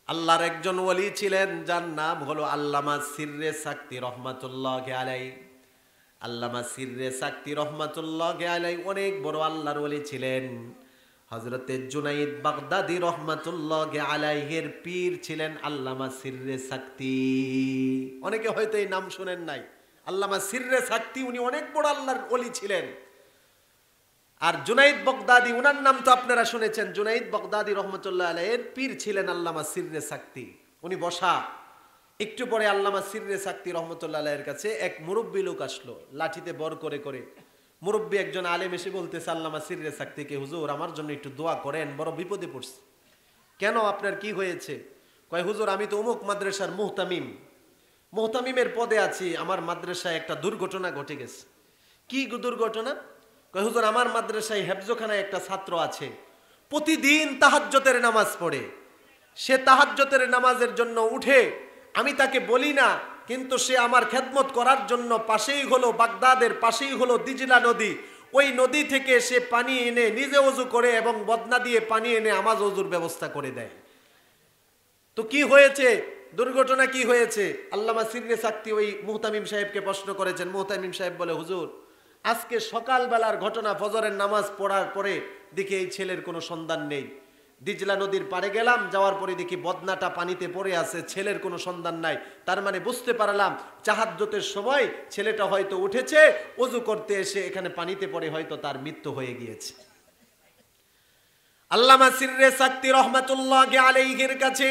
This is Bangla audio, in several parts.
আল্লাহর একজন ওলি ছিলেন যার নাম হলো আল্লামা সিররে সাকতি রহমাতুল্লাহি আলাইহি। আল্লামা সিররে সাকতি রহমাতুল্লাহি আলাইহি অনেক বড় আল্লাহর ওলি ছিলেন। হযরতে জুনাইদ বাগদাদি রহমাতুল্লাহি আলাইহির পীর ছিলেন আল্লামা সিররে সাকতি। অনেকে হয়তো এই নাম শুনেন নাই। আল্লামা সিররে সাকতি উনি অনেক বড় আল্লাহর ওলি ছিলেন। আর জুনাইদ বাগদাদি উনার নাম তো আপনারা শুনেছেন। জুনাইদ বাগদাদি রহমতুল্লাহ আলাইহির পীর ছিলেন আল্লামা সিররে সাকতি। উনি বসা। একটু পরে আল্লামা সিররে সাকতি রহমতুল্লাহ আলাইহির কাছে এক মুরব্বী লোক আসলো লাঠিতে বর করে করে। মুরব্বী একজন আলেম এসে বলতেছে আল্লামা সিররে সাকতিকে, হুজুর আমার জন্য একটু দোয়া করেন, বড় বিপদে পড়ছি। কেন, আপনার কি হয়েছে? কয়, হুজুর আমি তো অমুক মাদ্রাসার মুহতামিমের পদে আছি, আমার মাদ্রাসায় একটা দুর্ঘটনা ঘটে গেছে। কি দুর্ঘটনা? কয়, হুজুর আমার মাদ্রাসায় হেফজখানায় একটা ছাত্র আছে, প্রতিদিন তাহাজ্জুদের নামাজ পড়ে। সে তাহাজ্জুদের নামাজের জন্য উঠে, আমি তাকে বলি না, কিন্তু সে আমার খেদমত করার জন্য পাশেই হলো বাগদাদের পাশেই হলো দিজলা নদী, ওই নদী থেকে সে পানি এনে নিজে ওযু করে এবং বদনা দিয়ে পানি এনে আমাজ ওযুর ব্যবস্থা করে দেয়। তো কি হয়েছে, দুর্ঘটনা কি হয়েছে? আল্লামা সিররে সাকতি ওই মুহতামিম সাহেবকে প্রশ্ন করেছেন। মুহতামিম সাহেব বলে, হুজুর আজকে সকালবেলার ঘটনা, ফজরের নামাজ পড়ার পরে দেখি এই ছেলের কোনো সন্ধান নেই। দিজলা নদীর পাড়ে গেলাম, যাওয়ার পরে দেখি বদনাটা পানিতে পড়ে আছে, ছেলের কোনো সন্ধান নাই। তার মানে বুঝতে পারলাম তাহাজ্জুদের সময় ছেলেটা হয়তো উঠেছে, ওযু করতে এসে এখানে পানিতে পড়ে হয়তো তার মৃত্যু হয়ে গিয়েছে। আল্লামা সিররে সাকতি রহমাতুল্লাহি আলাইহির কাছে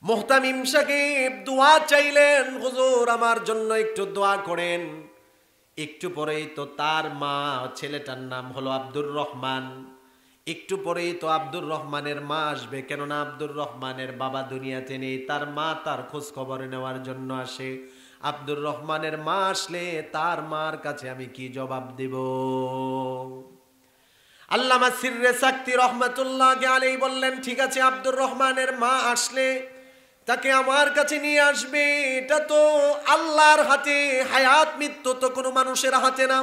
মুহতামিম সাহেব দোয়া চাইলেন, হুজুর আমার জন্য একটু দোয়া করেন। একটু পরেই তো তার মা, ছেলেটার নাম হলো আব্দুর রহমান, একটু পরেই তো আব্দুর রহমানের মা আসবে, কেননা আব্দুর রহমানের বাবা দুনিয়াতে নেই। তার মা তার খোঁজ খবর নেওয়ার জন্য আসে। আব্দুর রহমানের মা আসলে তার মার কাছে আমি কি জবাব দেব? আল্লামা সিররে সাকতি রহমাতুল্লাহি আলাইহি বললেন, ঠিক আছে, আব্দুর রহমানের মা আসলে তাকে আমার কাছে নিয়ে আসবে। এটা তো আল্লাহর হাতে, হায়াত মৃত্যু তো কোনো মানুষের হাতে না।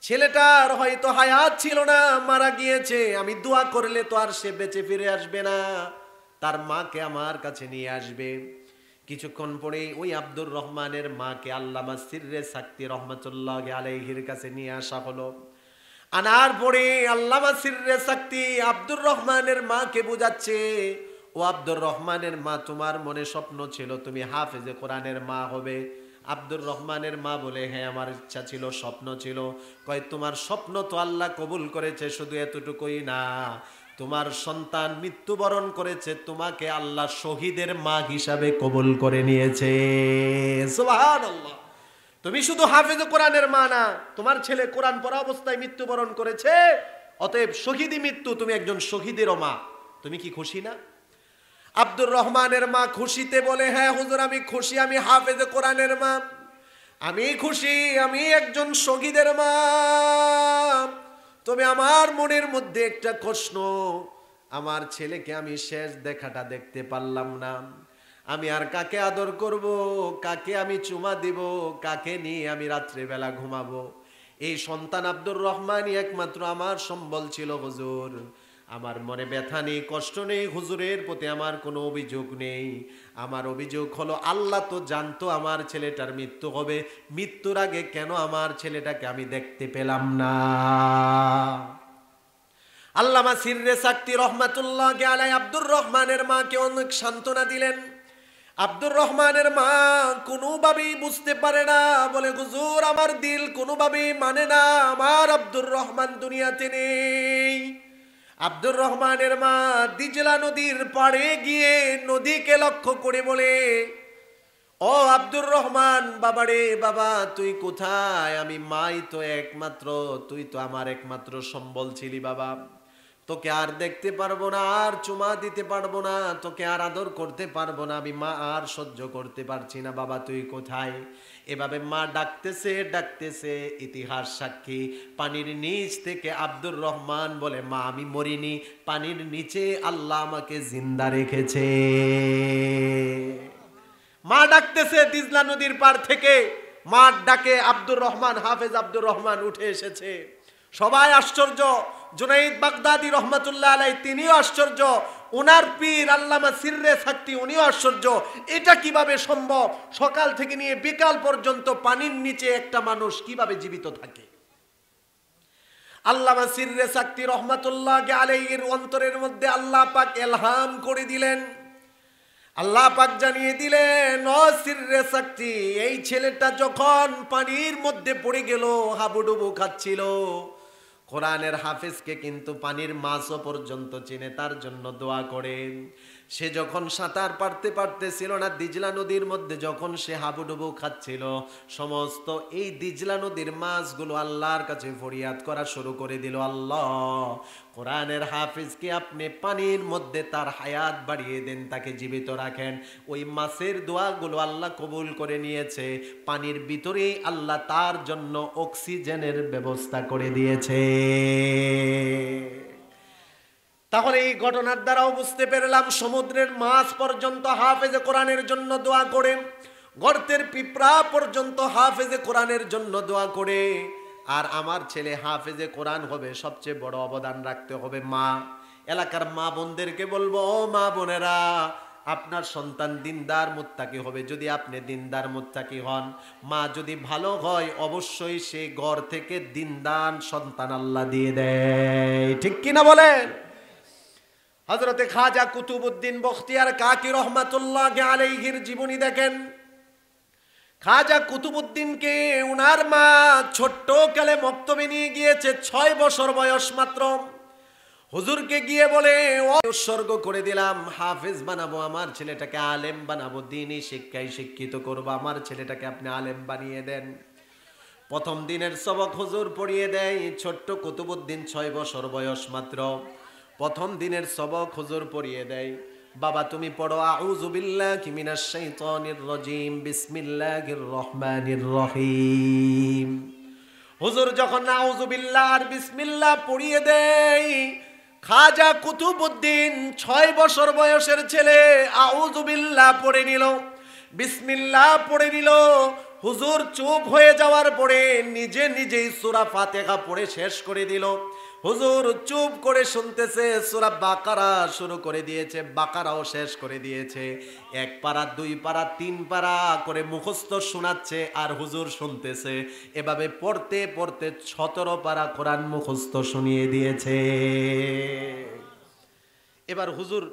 ছেলেটার হয়তো হায়াত ছিল না, মারা গিয়েছে, আমি দোয়া করলে তো আর সে বেঁচে ফিরে আসবে না। তার মাকে আমার কাছে নিয়ে আসবে। কিছুক্ষণ পরে ওই আব্দুর রহমানের মাকে আল্লামা সিররে সাকতি রহমাতুল্লাহি আলাইহির কাছে নিয়ে আসা হলো। আনার পরে আল্লামা সিররে সাকতি আব্দুর রহমানের মাকে বুঝাচ্ছে, ও আব্দুর রহমানের মা, তোমার মনে স্বপ্ন ছিল তুমি হাফেজে কোরআনের মা হবে। আব্দুর রহমানের মা বলে, হ্যাঁ আমার ইচ্ছা ছিল, স্বপ্ন ছিল। কয়, তোমার স্বপ্ন তো আল্লাহ কবুল করেছে, শুধু এতটুকুই না, তোমার সন্তান মৃত্যুবরণ করেছে, তোমাকে আল্লাহ শহীদের মা হিসাবে কবুল করে নিয়েছে। সুবহানাল্লাহ। তুমি শুধু হাফেজে কোরআনের মা না, তোমার ছেলে কোরআন পড়া অবস্থায় মৃত্যুবরণ করেছে, অতএব শহীদি মৃত্যু, তুমি একজন শহীদেরও মা। তুমি কি খুশি না? আব্দুর রহমানের মা খুশিতে বলে, হ্যাঁ হুজুর আমি খুশি, আমি হাফেজে কোরআনের মা, আমি খুশি, আমি একজন শহীদের মা। তবে আমার মনের মধ্যে একটা প্রশ্ন, আমার ছেলেকে আমি শেষ দেখাটা দেখতে পারলাম না। আমি আর কাকে আদর করব, কাকে আমি চুমা দিব, কাকে নিয়ে আমি রাত্রেবেলা ঘুমাবো? এই সন্তান আব্দুর রহমানই একমাত্র আমার সম্বল ছিল হুজুর। আমার মনে ব্যথা নেই, কষ্ট নেই, হুজুরের প্রতি আমার কোনো অভিযোগ নেই। আমার অভিযোগ হলো, আল্লাহ তো জানতো আমার ছেলেটার মৃত্যু হবে, মৃত্যুর আগে কেন আমার ছেলেটাকে আমি দেখতে পেলাম না? আল্লামা সিররে সাকতি রহমাতুল্লাহি আলাইহি আব্দুর রহমানের মাকে অনেক সান্ত্বনা দিলেন। আব্দুর রহমানের মা কোনোভাবেই বুঝতে পারে না, বলে, হুজুর আমার দিল কোনোভাবেই মানে না, আমার আব্দুর রহমান দুনিয়াতে নেই। আব্দুর রহমানের মা দিজলা নদীর পাড়ে গিয়ে নদীকে লক্ষ্য করে বলে, ও আব্দুর রহমান, বাবারে বাবা তুই কোথায়? আমি মাই তো একমাত্র, তুই তো আমার একমাত্র সম্বল ছিলি বাবা, তোকে আর দেখতে পারবো না, আর চুমা দিতে পারবো না, তোকে আর আদর করতে পারবো না, আমি মা আর সহ্য করতে পারছি না, বাবা তুই কোথায়? এভাবে মা ডাকতেছে ডাকতেছে, ইতিহাস সাক্ষী, পানির নিচ থেকে আব্দুর রহমান বলে, মা আমি মরিনি, পানির নিচে আল্লাহ আমাকে জিন্দা রেখেছে। মা ডাকতেছে দিজলা নদীর পার থেকে, মার ডাকে আব্দুর রহমান, হাফেজ আব্দুর রহমান উঠে এসেছে। সবাই আশ্চর্য, জুনাইদ বাগদাদি রহমাতুল্লাহ আলাইহি তিনিও আশ্চর্য, ওনার পীর আল্লামা সিররে সাকতি উনিও আশ্চর্য, এটা কিভাবে সম্ভব? সকাল থেকে নিয়ে বিকাল পর্যন্ত পানির নিচে একটা মানুষ কিভাবে জীবিত থাকে? আল্লামা সিররে সাকতি রহমাতুল্লাহ আলাইহির অন্তরের মধ্যে আল্লাহ পাক ইলহাম করে দিলেন, আল্লাহ পাক জানিয়ে দিলেন, ও সিররে সাকতি, এই ছেলেটা যখন পানির মধ্যে পড়ে গেল, হাবুডুবু খাচ্ছিল, কোরআনের হাফেজকে কিন্তু পানির মাছও পর্যন্ত চিনে, তার জন্য দোয়া করেন। সে যখন সাঁতার পারতেছিল না, দিজলা নদীর মধ্যে যখন সে হাবুডুবু খাচ্ছিল, সমস্ত এই দিজলা নদীর মাছগুলো আল্লাহর কাছে ফরিয়াদ করা শুরু করে দিল, আল্লাহ কোরআনের হাফিজকে আপনি পানির মধ্যে তার হায়াত বাড়িয়ে দেন, তাকে জীবিত রাখেন। ওই মাছের দোয়াগুলো আল্লাহ কবুল করে নিয়েছে, পানির ভিতরেই আল্লাহ তার জন্য অক্সিজেনের ব্যবস্থা করে দিয়েছে। তাহলে এই ঘটনার দ্বারাও বুঝতে পেরলাম, সমুদ্রের মাছ পর্যন্ত হাফেজে কোরআনের জন্য দোয়া করে, গর্তের পিঁপড়া পর্যন্ত হাফেজে কোরআনের জন্য দোয়া করে। আর আমার ছেলে হাফেজে কোরআন হবে, সবচেয়ে বড় অবদান রাখতে হবে মা। এলাকার মা বোনদেরকে বলবো, ও মা বোনেরা, আপনার সন্তান দিনদার মুত্তাকি হবে। যদি আপনি দিনদার মুত্তাকি হন, মা যদি ভালো হয়, অবশ্যই সে ঘর থেকে দিনদার সন্তান আল্লাহ দিয়ে দেয়। ঠিক কিনা বলেন? হযরতে খাজা কুতুবউদ্দিন বখতিয়ার কাকি রহমাতুল্লাহ আলাইহির জীবনী দেখেন। খাজা কুতুবউদ্দিনকে উনার মা ছোট্ট কালে মক্তবে নিয়ে গিয়েছে, 6 বছর বয়স মাত্র। হুজুরকে গিয়ে বলে, ও উৎসর্গ করে দিলাম, হাফেজ বানাবো, আমার ছেলেটাকে আলেম বানাবো, দ্বীনি শিক্ষায় শিক্ষিত করবো, আমার ছেলেটাকে আপনি আলেম বানিয়ে দেন। প্রথম দিনের সবক হুজুর পড়িয়ে দেয়, ছোট্ট কুতুবউদ্দিন 6 বছর বয়স মাত্র। প্রথম দিনের সবক হুজুর পড়িয়ে দেয়, বাবা তুমি পড়ো, আউযু বিল্লাহি মিনাশ শাইতানির রাজিম, বিসমিল্লাহির রহমানির রহিম। হুজুর যখন আউযু বিল্লাহ আর বিসমিল্লাহ পড়িয়ে দেয়, খাজা কুতুবউদ্দিন 6 বছর বয়সের ছেলে আউযু বিল্লাহ পড়ে নিল, বিসমিল্লাহ পড়ে নিল। হুজুর চুপ হয়ে যাওয়ার পরে নিজে নিজেই সূরা ফাতিহা পড়ে শেষ করে দিল। হুজুর চুপ করে শুনতেছে, সূরা বাকারা শুরু করে দিয়েছে, বাকারাও শেষ করে দিয়েছে। 1 পারা 2 পারা 3 পারা করে মুখস্থ শোনাচ্ছে আর হুজুর শুনতেছে। এভাবে পড়তে পড়তে 17 পারা কোরআন মুখস্থ শুনিয়ে দিয়েছে। এবার হুজুর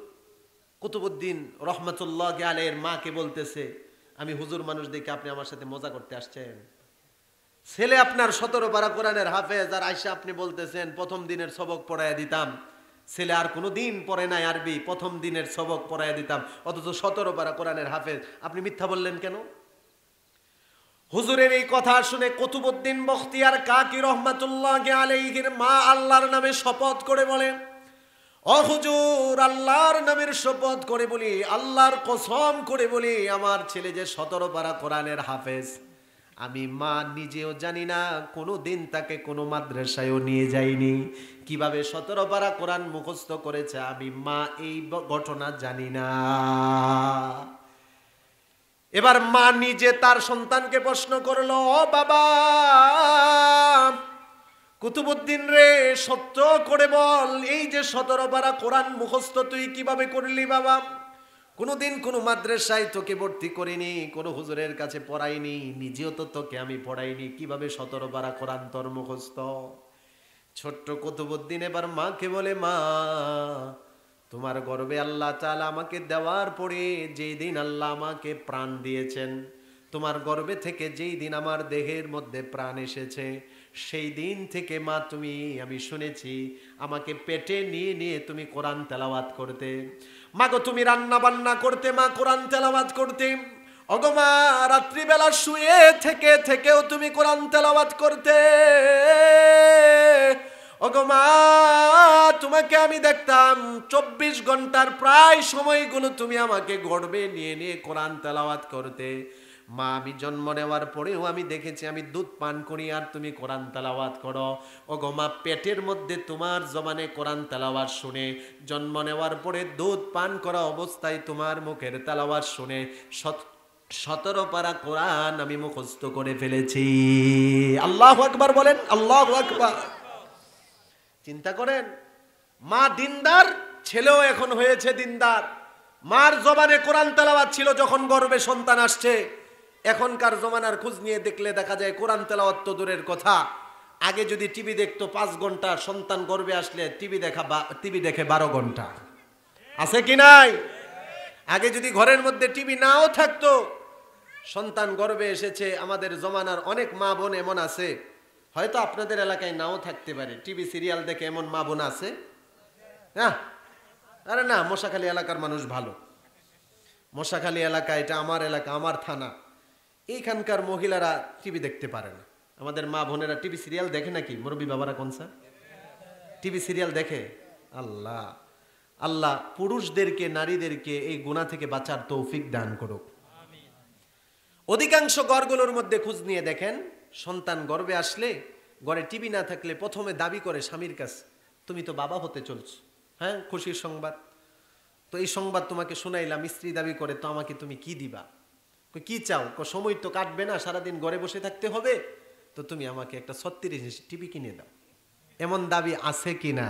কুতুবউদ্দিন রহমাতুল্লাহ আলাইহির মাকে বলতেছে, আমি হুজুর মানুষ দেখে আপনি আমার সাথে মজা করতে আসছেন? ছেলে আপনার 17 পারা কোরআনের হাফেজ, আর আয়সা আপনি বলতেছেন প্রথম দিনের সবক পড়াইয়া দিতাম। ছেলে আর কোনো দিন পড়ে নাই আরবি, প্রথম দিনের সবক পড়াইয়া দিতাম, অথচ 17 পারা কোরআনের হাফেজ। আপনি মিথ্যা বললেন কেন? হুজুরের এই কথা শুনে কুতুবউদ্দিন বখতিয়ার কাকি রহমাতুল্লাহ আলাইহির মা আল্লাহর নামে শপথ করে বলে, ও হুজুর, আল্লাহর নামের শপথ করে বলি, আল্লাহর কসম করে বলি, আমার ছেলে যে 17 পারা কোরআনের হাফেজ, আমি মা নিজেও জানি না, কোনো দিন তাকে কোনো মাদ্রাসায়ও নিয়ে যাইনি। কিভাবে 17 পারা কোরআন মুখস্থ করেছে আমি মা এই ঘটনা জানি না। এবার মা নিজে তার সন্তানকে প্রশ্ন করলো, ও বাবা কুতুবউদ্দিন রে, সত্য করে বল, এই যে 17 পারা কোরআন মুখস্থ তুই কিভাবে করলি বাবা? কোনোদিন কোনো মাদ্রাসায় তোকে ভর্তি করিনি, কোনো হুজুরের কাছে পড়াইনি, নিজেও তো তোকে আমি পড়াইনি, কিভাবে 17 পারা কোরআন তোর মুখস্থ? ছোট্ট কুতুবউদ্দিন এবার মাকে বলে, মা তোমার গর্বে আল্লাহ তাআলা আমাকে দেওয়ার পরে যেই দিন আল্লাহ আমাকে প্রাণ দিয়েছেন, তোমার গর্বে থেকে যেই দিন আমার দেহের মধ্যে প্রাণ এসেছে, সেই দিন থেকে মা তুমি, আমি শুনেছি আমাকে পেটে নিয়ে নিয়ে তুমি কোরআন তেলাওয়াত করতে। মা গো তুমি রান্না বান্না করতে, মা কোরআন তেলাওয়াত করতে। ওগো মা রাত্রিবেলা শুয়ে থেকে থেকেও তুমি কোরআন তেলাওয়াত করতে। ওগো মা তোমাকে আমি দেখতাম 24 ঘন্টার প্রায় সময়গুলো তুমি আমাকে গর্বে নিয়ে নিয়ে কোরআন তেলাওয়াত করতে। মা আমি জন্ম নেওয়ার পরেও আমি দেখেছি আমি দুধ পান করি আর তুমি কোরআন তেলাওয়াত করো। ওগো মা পেটের মধ্যে তোমার জবানে কোরআন তেলাওয়াত শুনে, জন্ম নেওয়ার পরে দুধ পান করা অবস্থায় তোমার মুখের তেলাওয়াত শুনে 17 পারা কোরআন আমি মুখস্থ করে ফেলেছি। আল্লাহু আকবার বলেন, আল্লাহু আকবার। চিন্তা করেন, মা দিনদার, ছেলেও এখন হয়েছে দিনদার। মার জবানে কোরআন তেলাওয়াত ছিল যখন গর্ভে সন্তান আসছে। এখনকার জমানার খোঁজ নিয়ে দেখলে দেখা যায় কোরআন তেলাওয়াত তো দূরের কথা, আগে যদি টিভি দেখতো 5 ঘন্টা, সন্তান গর্ভে আসলে টিভি দেখে 12 ঘন্টা। আছে কি নাই? আগে যদি ঘরের মধ্যে টিভি নাও থাকতো, সন্তান গর্ভে এসেছে, আমাদের জমানার অনেক মা বোন এমন আছে, হয়তো আপনাদের এলাকায় নাও থাকতে পারে, টিভি সিরিয়াল দেখে এমন মা বোন আছে। হ্যাঁ, আরে না, মশাখালী এলাকার মানুষ ভালো। মশাখালী এলাকা, এটা আমার এলাকা, আমার থানা, এইখানকার মহিলারা টিভি দেখতে পারে না। আমাদের মা বোনেরা টিভি সিরিয়াল দেখে নাকি? মুরব্বী বাবারা কোন স্যার টিভি সিরিয়াল দেখে? আল্লাহ আল্লাহ পুরুষদেরকে, নারীদেরকে এই গুনাহ থেকে বাঁচার তৌফিক দান করুক। অধিকাংশ ঘরগুলোর মধ্যে খোঁজ নিয়ে দেখেন, সন্তান গর্ভে আসলে ঘরে টিভি না থাকলে প্রথমে দাবি করে স্বামীর কাছে, তুমি তো বাবা হতে চলছো। হ্যাঁ, খুশির সংবাদ, তো এই সংবাদ তোমাকে শোনাইলাম। স্ত্রী দাবি করে, তো আমাকে তুমি কি দিবা? কি চাও? সময় তো কাটবে না, সারাদিন ঘরে বসে থাকতে হবে, তো তুমি আমাকে একটা 36 ইঞ্চি টিভি কিনে দাও। এমন দাবি আছে কি না?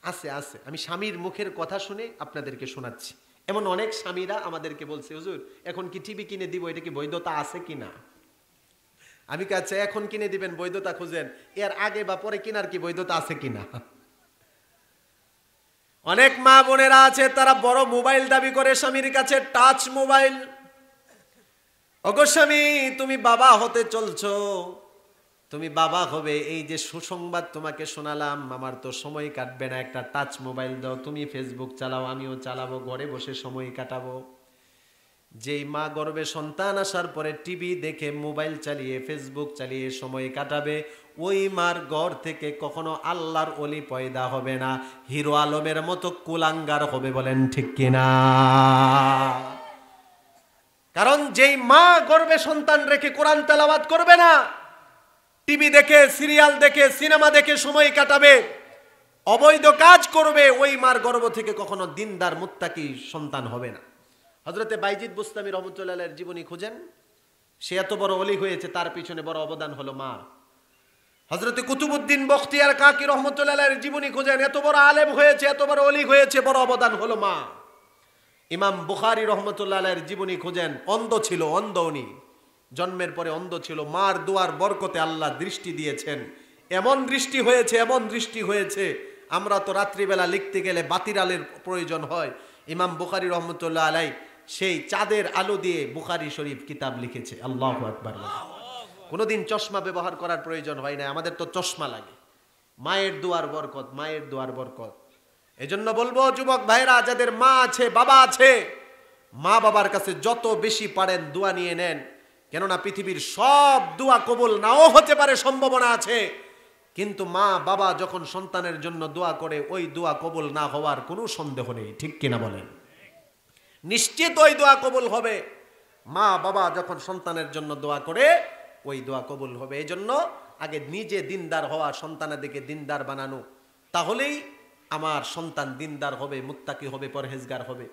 আছে, আছে। আমি স্বামীর মুখের কথা শুনে আপনাদেরকে শোনাচ্ছি। এমন অনেক স্বামীরা আমাদেরকে বলছে, হুজুর এখন কি টিভি কিনে দিব, এটা কি বৈধতা আছে কি না? আমি কাছে এখন কিনে দিবেন, বৈধতা খুঁজেন, এর আগে বা পরে কিনার কি বৈধতা আছে কিনা? অনেক মা বোনেরা আছে, তারা বড় মোবাইল দাবি করে স্বামীর কাছে, টাচ মোবাইল। ওগো স্বামী, তুমি বাবা হতে চলছো, তুমি বাবা হবে, এই যে সুসংবাদ তোমাকে শোনালাম, আমার তো সময় কাটবে না, একটা টাচ মোবাইল দাও, তুমি ফেসবুক চালাও, আমিও চালাবো, ঘরে বসে সময় কাটাবো। যেই মা গর্ভে সন্তান আসার পরে টিভি দেখে, মোবাইল চালিয়ে, ফেসবুক চালিয়ে সময় কাটাবে, ওই মার ঘর থেকে কখনো আল্লাহর ওলি পয়দা হবে না, হিরো আলমের মতো কুলাঙ্গার হবে। বলেন ঠিক কিনা? কারণ যেই মা গর্ভে সন্তান রেখে কোরআন তেলাওয়াত করবে না, টিভি দেখে, সিরিয়াল দেখে, সিনেমা দেখে সময় কাটাবে, অবৈধ কাজ করবে, ওই মার গর্ভ থেকে কখনো দিনদার মুত্তাকি সন্তান হবে না। হযরতে বাইজিদ বুস্তামি রহমতুল্লাহ আলাইহির জীবনী খুঁজেন, সে এত বড় ওলি হয়েছে, তার পিছনে বড় অবদান হলো মা। হযরতে কুতুবউদ্দিন বখতিয়ার কাকি রহমতুল্লাহ আলাইহির জীবনী খুঁজেন, এত বড় আলেম হয়েছে, এত বড় ওলি হয়েছে, বড় অবদান হলো মা। ইমাম বুখারী রহমতুল্লাহ আলাইহির জীবনী খুঁজেন, অন্ধ ছিল, অন্ধ উনি, জন্মের পরে অন্ধ ছিল, মার দোয়ার বরকতে আল্লাহ দৃষ্টি দিয়েছেন, এমন দৃষ্টি হয়েছে, এমন দৃষ্টি হয়েছে, আমরা তো রাত্রিবেলা লিখতে গেলে বাতির আলোর প্রয়োজন হয়। ইমাম বুখারী রহমতুল্লাহ আলাইহি সেই চাঁদের আলো দিয়ে বুখারী শরীফ কিতাব লিখেছে। আল্লাহু আকবার। কোনোদিন চশমা ব্যবহার করার প্রয়োজন হয় না, আমাদের তো চশমা লাগে। মায়ের দোয়ার বরকত, মায়ের দোয়ার বরকত। এজন্য বলবো যুবক ভাইরা, যাদের মা আছে, বাবা আছে, মা বাবার কাছে যত বেশি পারেন দোয়া নিয়ে নেন, কেননা পৃথিবীর সব দোয়া কবুল নাও হতে পারে, সম্ভাবনা আছে, কিন্তু মা বাবা যখন সন্তানের জন্য দোয়া করে, ওই দোয়া কবুল না হওয়ার কোনো সন্দেহ নেই। ঠিক কিনা বলেন? নিশ্চিত ওই দোয়া কবুল হবে। মা বাবা যখন সন্তানের জন্য দোয়া করে, ওই দোয়া কবুল হবে। এই জন্য আগে নিজে দিনদার হওয়া, সন্তানাদিকে দিনদার বানানো, তাহলেই আমার সন্তান দিনদার হবে, মুত্তাকি হবে, পরহেজগার হবে।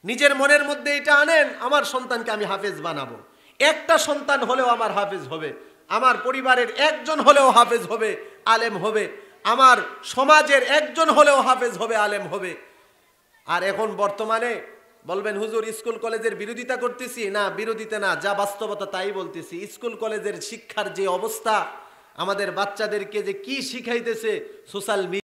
নিজের মনের মধ্যে এটা আনেন, আমার সন্তানকে আমি হাফেজ বানাবো, একটা সন্তান হলেও আমার হাফেজ হবে, আমার পরিবারের একজন হলেও হাফেজ হবে, আলেম হবে, আমার সমাজের একজন হলেও হাফেজ হবে, আলেম হবে। আর এখন বর্তমানে বলবেন, হুজুর স্কুল কলেজের বিরোধিতা করতেছি না, বিরোধিতা না, যা বাস্তবতা তাই বলতেছি। স্কুল কলেজের শিক্ষার যে অবস্থা, আমাদের বাচ্চাদেরকে যে কি শিখাইতেছে, সোশ্যাল